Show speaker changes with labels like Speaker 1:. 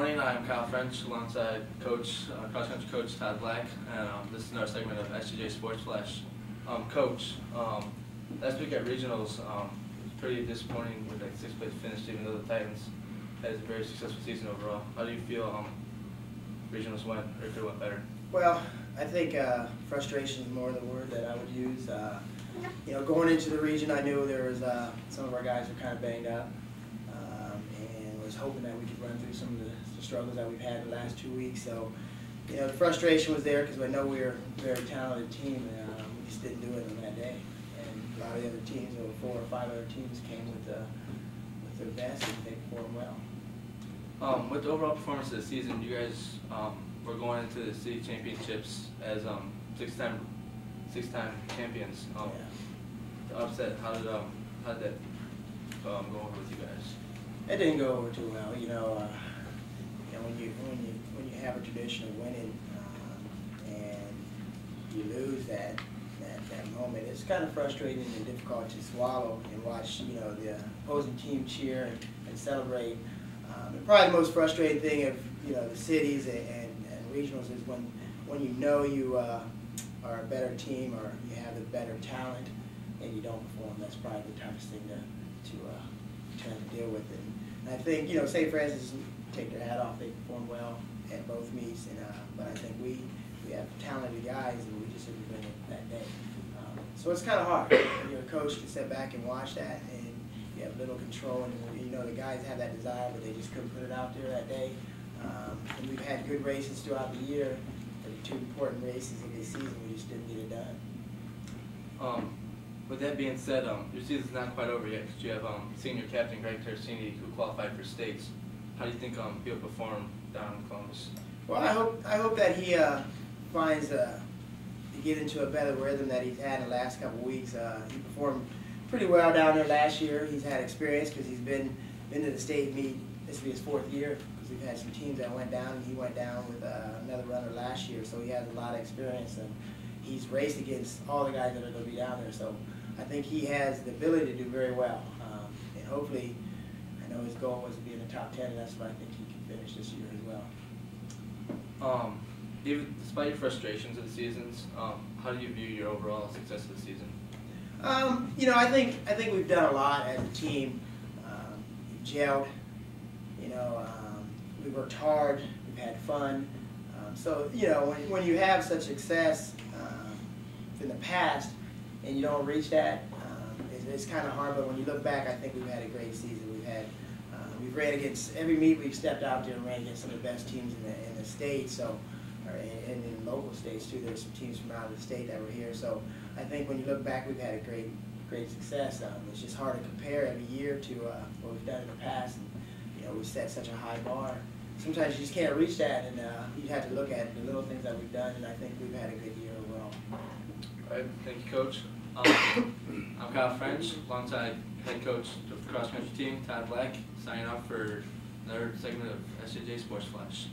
Speaker 1: Morning, I'm Kyle French alongside cross country coach Todd Black, and this is another segment of SCJ Sports Flash. Coach, last week at regionals, it was pretty disappointing with like 6th place finish, even though the Titans had a very successful season overall. How do you feel regionals went, or could have went better?
Speaker 2: Well, I think frustration is more the word that I would use. Going into the region, I knew there was some of our guys were kind of banged up, and was hoping that we could run through some of the struggles that we've had the last 2 weeks. So, the frustration was there because I know we were a very talented team, and we just didn't do it on that day. And a lot of the other teams, over 4 or 5 other teams, came with their best, and they performed well.
Speaker 1: With the overall performance of the season, you guys were going into the city championships as six-time champions. The upset, how did that go over with you guys?
Speaker 2: It didn't go over too well. When you have a tradition of winning and you lose that moment, it's kind of frustrating and difficult to swallow and watch the opposing team cheer and celebrate. And probably the most frustrating thing of the cities and regionals is when you are a better team or you have the better talent and you don't perform. That's probably the toughest thing to try to deal with. And I think St. Francis take their hat off. They performed well at both meets, but I think we have talented guys and we just didn't win it that day. So it's kind of hard when you're a coach to sit back and watch that, and you have little control, and the guys have that desire, but they just couldn't put it out there that day. And we've had good races throughout the year, but the 2 important races of this season, we just didn't get it done.
Speaker 1: With that being said, your season's not quite over yet because you have senior captain Greg Tersini, who qualified for states. How do you think he'll perform down in Columbus?
Speaker 2: Well, I hope that he finds to get into a better rhythm that he's had in the last couple of weeks. He performed pretty well down there last year. He's had experience because he's been to the state meet. This will be his 4th year because we've had some teams that went down, and he went down with another runner last year. So he has a lot of experience, and he's raced against all the guys that are going to be down there. So I think he has the ability to do very well. And hopefully, I know his goal was to be in the top 10, and that's what I think he can finish this year as well.
Speaker 1: Even despite your frustrations of the seasons, how do you view your overall success of the season?
Speaker 2: I think we've done a lot as a team. We've gelled. We worked hard. We've had fun. So when you have such success in the past and you don't reach that, it's kind of hard. But when you look back, I think we've had a great season. We've ran against every meet. We've stepped out there and ran against some of the best teams in the state. So. And in local states too, there's some teams from out of the state that were here. So I think when you look back, we've had a great success. It's just hard to compare every year to what we've done in the past. And, we set such a high bar. Sometimes you just can't reach that, and you have to look at the little things that we've done. And I think we've had a good year overall.
Speaker 1: All right, thank you, Coach. I'm Kyle French, alongside head coach of the cross country team, Todd Black, signing off for another segment of SCJ Sports Flash.